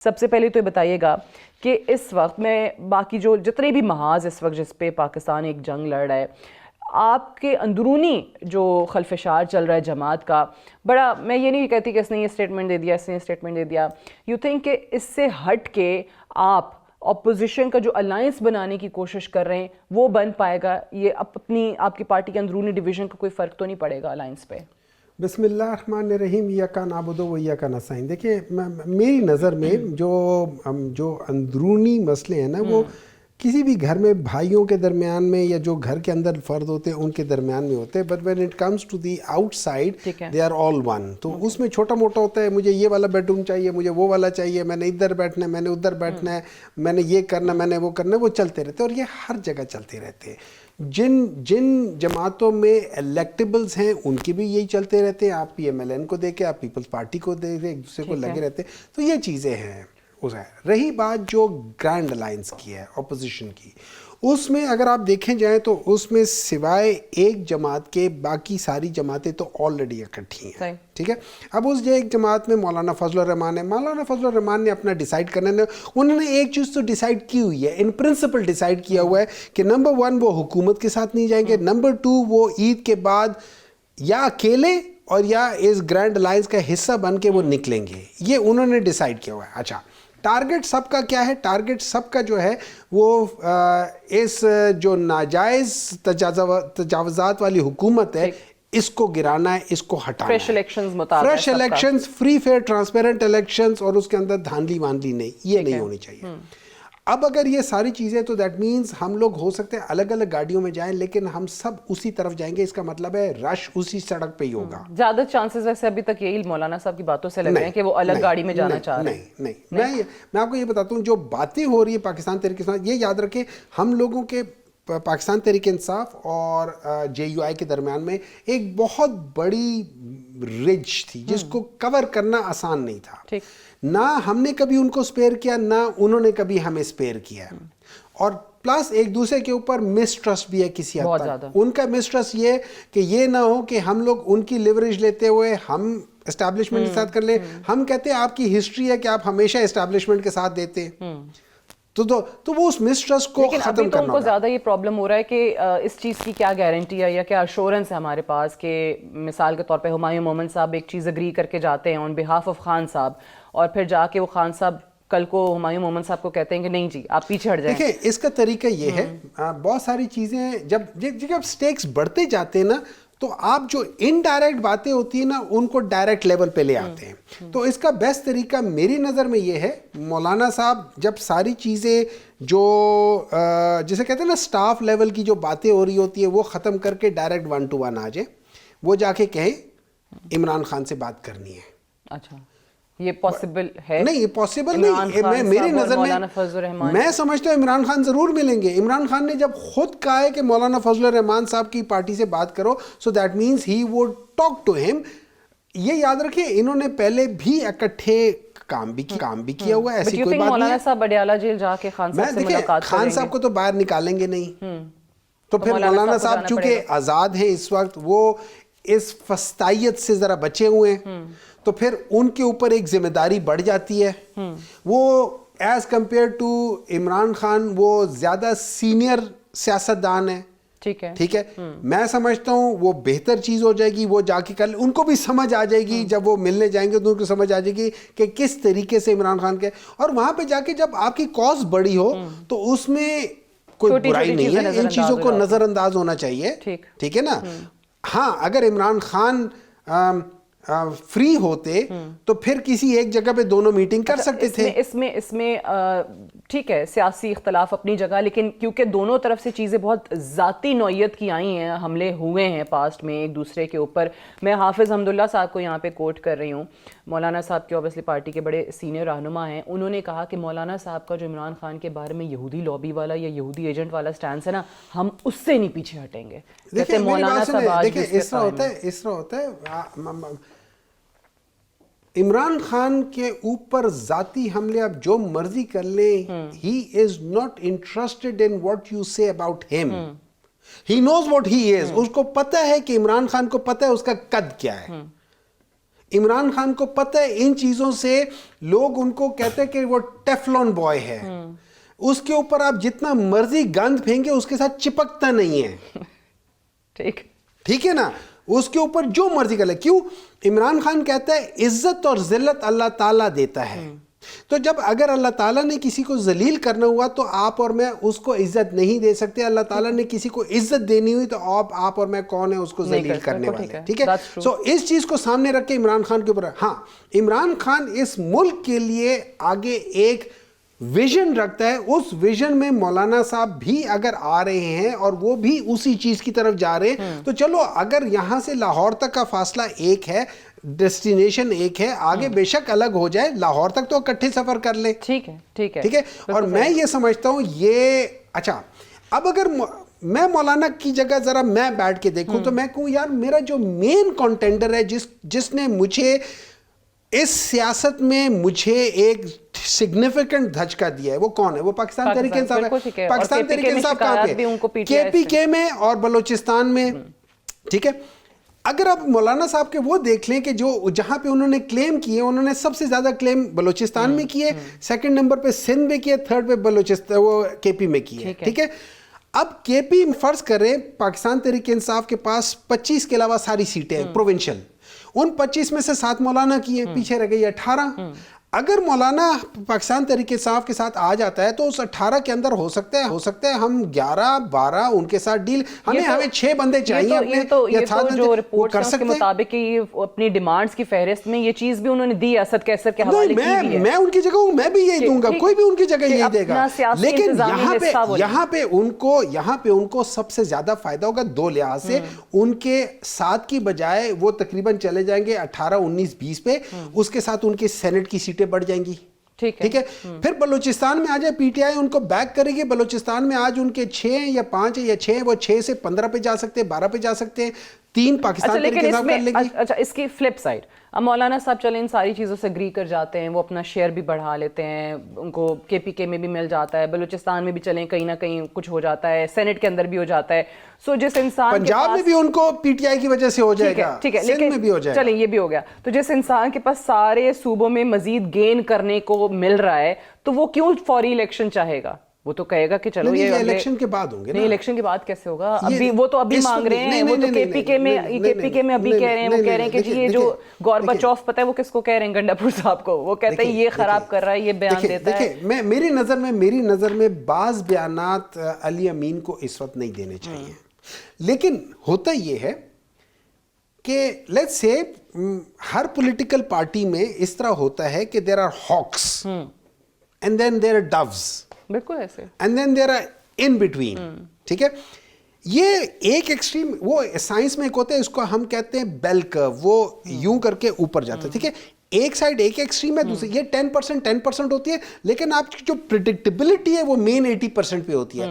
سب سے پہلے تو یہ بتائیے گا کہ اس وقت میں باقی جو جتنے بھی محاذ اس وقت جس پہ پاکستان ایک جنگ لڑ رہا ہے، آپ کے اندرونی جو خلفشار چل رہا ہے جماعت کا، بڑا میں یہ نہیں کہتی کہ اس نے یہ اسٹیٹمنٹ دے دیا، اس نے یہ اسٹیٹمنٹ دے دیا، یو تھنک کہ اس سے ہٹ کے آپ اپوزیشن کا جو الائنس بنانے کی کوشش کر رہے ہیں وہ بن پائے گا؟ یہ اپنی آپ کی پارٹی کے اندرونی ڈویژن کا کوئی فرق تو نہیں پڑے گا الائنس پہ؟ بسم اللہ الرحمن الرحیم، ایاک نعبد و ایاک نستعین۔ دیکھیے میری نظر میں جو اندرونی مسئلے ہیں نا، وہ کسی بھی گھر میں بھائیوں کے درمیان میں یا جو گھر کے اندر فرد ہوتے ہیں ان کے درمیان میں ہوتے ہیں، but when it comes to the آؤٹ سائڈ دے آر آل ون۔ تو اس میں چھوٹا موٹا ہوتا ہے، مجھے یہ والا بیڈ روم چاہیے، مجھے وہ والا چاہیے، میں نے ادھر بیٹھنا ہے، میں نے ادھر بیٹھنا ہے، میں نے یہ کرنا، میں نے وہ کرنا ہے، وہ چلتے رہتے ہیں اور یہ ہر جگہ چلتے رہتے ہیں۔ جن جماعتوں میں الیکٹیبلز ہیں ان کی بھی یہی چلتے رہتے ہیں، آپ پی ایم ایل این کو دیکھیں، آپ پیپلز پارٹی کو دیکھیں، ایک دوسرے کو لگے رہتے ہیں، تو یہ چیزیں ہیں۔ رہی بات جو گرینڈ الائنس کی ہے اپوزیشن کی، اس میں اگر آپ دیکھیں جائیں تو اس میں سوائے ایک جماعت کے باقی ساری جماعتیں تو آلریڈی اکٹھی ہیں، ٹھیک ہے۔ اب اس ایک جماعت میں مولانا فضل الرحمان ہے، مولانا فضل الرحمان نے اپنا ڈیسائیڈ کرنے نے انہوں نے ایک چیز تو ڈیسائیڈ کی ہوئی ہے، ان پرنسپل ڈیسائیڈ کیا ہوا ہے کہ نمبر 1 وہ حکومت کے ساتھ نہیں جائیں گے، نمبر 2 وہ عید کے بعد یا اکیلے اور یا اس گرینڈ الائنس کا حصہ بن کے وہ نکلیں گے، یہ انہوں نے ڈیسائیڈ کیا ہوا ہے۔ اچھا، ٹارگٹ سب کا کیا ہے؟ ٹارگٹ سب کا جو ہے وہ اس جو ناجائز تجاوزات والی حکومت ہے اس کو گرانا ہے، اس کو ہٹانا ہے، fresh elections, free fair transparent elections, اور اس کے اندر دھاندلی واندلی نہیں، یہ نہیں ہونی چاہیے۔ اب اگر یہ ساری چیزیں، تو دیٹ مینز ہم لوگ ہو سکتے ہیں الگ الگ گاڑیوں میں جائیں لیکن ہم سب اسی طرف جائیں گے، اس کا مطلب ہے رش اسی سڑک پہ ہی ہوگا۔ زیادہ چانسز ویسے ابھی تک یہی مولانا صاحب کی باتوں سے لگ رہے ہیں کہ وہ الگ گاڑی میں جانا چاہ رہے ہیں۔ نہیں، میں آپ کو یہ بتاتا ہوں، جو باتیں ہو رہی ہے پاکستان تحریک انصاف، یہ یاد رکھیں ہم لوگوں کے پاکستان تحریک انصاف اور جے یو آئی کے درمیان میں ایک بہت بڑی رج تھی جس کو کور کرنا آسان نہیں تھا، نہ ہم نے کبھی ان کو سپیئر کیا، نہ انہوں نے کبھی ہمیں سپیئر کیا، اور پلس ایک دوسرے کے اوپر مسٹرسٹ بھی ہے کسی حد تک۔ ان کا مسٹرسٹ یہ کہ یہ نہ ہو کہ ہم لوگ ان کی لیوریج لیتے ہوئے ہم اسٹیبلشمنٹ کے ساتھ کر لیں۔ ہم کہتے ہیں آپ کی ہسٹری ہے کہ آپ ہمیشہ اسٹیبلشمنٹ کے ساتھ دیتے ہیں، تو وہ اس مسٹرسٹ کو ختم کرنا ہوگا۔ لیکن ابھی تو ان کو زیادہ یہ پرابلم ہو رہا ہے کہ اس چیز کی کیا گارنٹی ہے یا کیا ایشورنس ہے ہمارے پاس کہ مثال کے طور پہ ہمایوں مومن صاحب ایک چیز اگری کر کے جاتے ہیں آن بہاف آف خان صاحب، اور پھر جا کے وہ خان صاحب کل کو ہمایوں مومن صاحب کو کہتے ہیں کہ نہیں جی آپ پیچھے ہٹ جائیں۔ دیکھیں اس کا طریقہ یہ ہے، بہت ساری چیزیں جب سٹیکس بڑھتے جاتے ہیں نا، تو آپ جو انڈائریکٹ باتیں ہوتی ہیں نا ان کو ڈائریکٹ لیول پہ لے آتے ہیں۔ تو اس کا بیسٹ طریقہ میری نظر میں یہ ہے، مولانا صاحب جب ساری چیزیں جو جسے کہتے ہیں نا سٹاف لیول کی جو باتیں ہو رہی ہوتی ہیں وہ ختم کر کے ڈائریکٹ 1 to 1 آ جائیں، وہ جا کے کہیں عمران خان سے بات کرنی ہے۔ اچھا، یہ پاسبل ہے؟ نہیں، یہ پاسبل نہیں، میری نظر میں میں سمجھتا ہوں عمران خان ضرور ملیں گے۔ عمران خان نے جب خود کہا ہے کہ مولانا فضل الرحمان صاحب کی پارٹی سے بات کرو، so that means he would talk to ہم۔ یہ یاد رکھیں انہوں نے پہلے بھی اکٹھے کام بھی کیا ہوا ہے، ایسی کوئی بات نہیں ہے۔ مولانا صاحب اڈیالہ جیل جا کے خان صاحب سے ملاقات کریں گے؟ خان صاحب کو تو باہر نکالیں گے نہیں، تو پھر مولانا صاحب چونکہ آزاد ہیں اس وقت، وہ اس فستائیت سے ذرا بچے ہوئے ہیں، تو پھر ان کے اوپر ایک ذمہ داری بڑھ جاتی ہے۔ وہ as compare to Imran Khan وہ زیادہ سینئر سیاستدان ہے، ٹھیک ہے۔ میں سمجھتا ہوں وہ بہتر چیز ہو جائے گی، وہ جا کے کل ان کو بھی سمجھ آ جائے گی، جب وہ ملنے جائیں گے تو ان کو سمجھ آ جائے گی کہ کس طریقے سے عمران خان کے، اور وہاں پہ جا کے جب آپ کی کاز بڑی ہو تو اس میں کوئی برائی نہیں ہے، ان چیزوں کو نظر انداز ہونا چاہیے، ٹھیک ہے نا۔ ہاں، اگر عمران خان فری ہوتے تو پھر کسی ایک جگہ پہ دونوں میٹنگ کر سکتے تھے۔ اس میں ٹھیک ہے سیاسی اختلاف اپنی جگہ، لیکن کیونکہ دونوں طرف سے چیزیں بہت ذاتی نوعیت کی آئی ہیں، حملے ہوئے ہیں پاسٹ میں ایک دوسرے کے اوپر۔ میں حافظ حمداللہ صاحب کو یہاں پہ کوٹ کر رہی ہوں، مولانا صاحب کے اوبیسلی پارٹی کے بڑے سینئر رہنما ہیں، انہوں نے کہا کہ مولانا صاحب کا جو عمران خان کے بارے میں یہودی لابی والا یا یہودی ایجنٹ والا سٹانس ہے نا، ہم اس سے نہیں پیچھے ہٹیں گے۔ دیکھیں اس طرح ہوتا ہے، عمران خان کے اوپر ذاتی حملے آپ جو مرضی کر لیں، he is not interested in what you say about ہم، ہی نوز واٹ ہی از۔ اس کو پتہ ہے کہ عمران خان کو پتہ ہے اس کا قد کیا ہے، عمران خان کو پتہ ہے ان چیزوں سے لوگ ان کو کہتے ہیں کہ وہ ٹیفلون بوائے ہے, اس کے اوپر آپ جتنا مرضی گند پھینکیں اس کے ساتھ چپکتا نہیں ہے. ٹھیک ہے نا, اس کے اوپر جو مرضی کر لے. کیوں؟ عمران خان کہتا ہے عزت اور ذلت اللہ تعالیٰ دیتا ہے. تو جب اگر اللہ تعالیٰ نے کسی کو ذلیل کرنا ہوا تو آپ اور میں اس کو عزت نہیں دے سکتے. اللہ تعالیٰ نے کسی کو عزت دینی ہوئی تو آپ اور میں کون ہے اس کو ذلیل کرنے والے. ٹھیک ہے, سو اس چیز کو سامنے رکھ کے عمران خان کے اوپر, ہاں عمران خان اس ملک کے لیے آگے ایک ویژن رکھتا ہے. اس ویژن میں مولانا صاحب بھی اگر آ رہے ہیں اور وہ بھی اسی چیز کی طرف جا رہے ہیں تو چلو, اگر یہاں سے لاہور تک کا فاصلہ ایک ہے, ڈیسٹینیشن ایک ہے, آگے بے شک الگ ہو جائے, لاہور تک تو اکٹھے سفر کر لیں. ٹھیک ہے, ٹھیک ہے, ٹھیک ہے. اور میں یہ سمجھتا ہوں یہ اچھا, اب اگر میں مولانا کی جگہ ذرا میں بیٹھ کے دیکھوں تو میں کہوں یار میرا جو مین کنٹینڈر ہے جس نے مجھے اس سیاست میں مجھے ایک سگنیفیکنٹ دھچکا دیا ہے, وہ کون ہے؟ وہ پاکستان تحریک انصاف ہے. پاکستان تحریک انصاف کہاں پہ؟ کے پی کے میں اور بلوچستان میں. ٹھیک ہے, اگر آپ مولانا صاحب کے وہ دیکھ لیں کہ جو جہاں پہ انہوں نے کلیم کیے, انہوں نے سب سے زیادہ کلیم بلوچستان میں کیے, سیکنڈ نمبر پہ سندھ میں کیے, تھرڈ پہ بلوچستان وہ کے پی میں کیے. ٹھیک ہے, اب کے پی فرض کریں پاکستان تحریک انصاف کے پاس 25 کے علاوہ ساری سیٹیں ہیں پروونشل, ان 25 میں سے 7 مولانا کی ہیں, پیچھے رہ گئی 18. اگر مولانا پاکستان تحریک انصاف کے ساتھ آ جاتا ہے تو اس 18 کے اندر ہو سکتا ہے ہم 11-12 ان کے ساتھ ڈیل, ہمیں 6 بندے چاہیے اپنے یا 7 بندے, جو رپورٹ کے مطابق اپنی ڈیمانڈز کی فہرست میں یہ چیز بھی انہوں نے دی اسد کیسر کے حوالے کی بھی ہے. میں ان کی جگہ ہوں, میں بھی یہی دوں گا, کوئی بھی ان کی جگہ یہی دے گا. لیکن یہاں پہ ان کو سب سے زیادہ فائدہ ہوگا 2 لحاظ سے. ان کے 7 کی بجائے وہ تقریباً چلے جائیں گے 18, 19, 20 پہ, اس کے ساتھ ان کی سینٹ کی سیٹیں بڑھ جائیں گی. ٹھیک ہے, پھر بلوچستان میں آ جائے پی ٹی آئی ان کو بیک کرے گی. بلوچستان میں آج ان کے 6 یا 5 یا 6, وہ 6 سے 15 پہ جا سکتے ہیں, 12 پہ جا سکتے ہیں, 3 پاکستان تحریک انصاف کر لے گی. اچھا, اس کی فلپ سائڈ, اب مولانا صاحب چلیں ان ساری چیزوں سے اگری کر جاتے ہیں, وہ اپنا شیئر بھی بڑھا لیتے ہیں, ان کو کے پی کے میں بھی مل جاتا ہے, بلوچستان میں بھی چلیں کہیں نہ کہیں کچھ ہو جاتا ہے, سینٹ کے اندر بھی ہو جاتا ہے. سو جس انسان پنجاب میں بھی ان کو پی ٹی آئی کی وجہ سے ہو جائے گا, سندھ میں بھی ہو جائے گا. چلیں یہ بھی ہو گیا, تو جس انسان کے پاس سارے صوبوں میں مزید گین کرنے کو مل رہا ہے تو وہ کیوں فوری الیکشن چاہے گا؟ وہ تو کہے گا کہ چلو یہ الیکشن کے بعد ہوں گے. نہیں, الیکشن کے بعد کیسے ہوگا؟ ابھی وہ تو ابھی مانگ رہے ہیں, وہ تو کے پی کے میں ابھی کہہ رہے ہیں, وہ کہہ رہے ہیں کہ یہ جو گورباچوف پتہ ہے وہ کس کو کہہ رہے ہیں, گنڈاپور صاحب کو, وہ کہتے ہیں یہ خراب کر رہا ہے, یہ بیان دیتا ہے. دیکھیں میری نظر میں بعض بیانات علی امین کو اس وقت نہیں دینے چاہیے, لیکن ہوتا یہ ہے کہ let's say Hare political party میں اس طرح ہوتا ہے کہ there are hawks and then there are doves, بالکل ایسے, and then there are in between. ٹھیک ہے, یہ ایک ایکسٹریم, وہ سائنس میں ایک ہوتا ہے, اس کو ہم کہتے ہیں بیل کرو, وہ یوں کر کے اوپر جاتا ہے. ٹھیک ہے, ایک سائڈ ایک ایکسٹریم ہے, دوسری یہ 10% ہوتی ہے, لیکن آپ کی جو پریڈکٹیبلٹی ہے وہ مین 80% پہ ہوتی ہے.